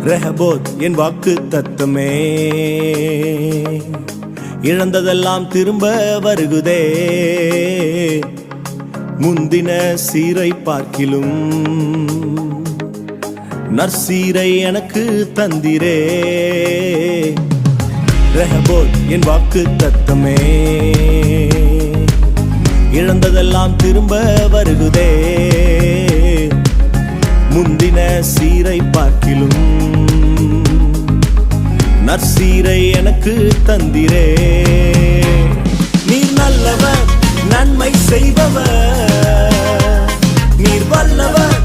Rehoboth என் வாக்கு தத்தமே, இழந்ததெல்லாம் திரும்ப வருகுதே. முந்தின சீரை பார்க்கிலும் நற்சீரை எனக்கு தந்திரே. ரெஹபோத் என் வாக்கு தத்தமே, இழந்ததெல்லாம் திரும்ப வருகுதே. முந்தின சீரை பார்க்கிலும் நற்சீரை எனக்கு தந்திரே. நீர் நல்லவர், நன்மை செய்பவர், நீர் வல்லவர்,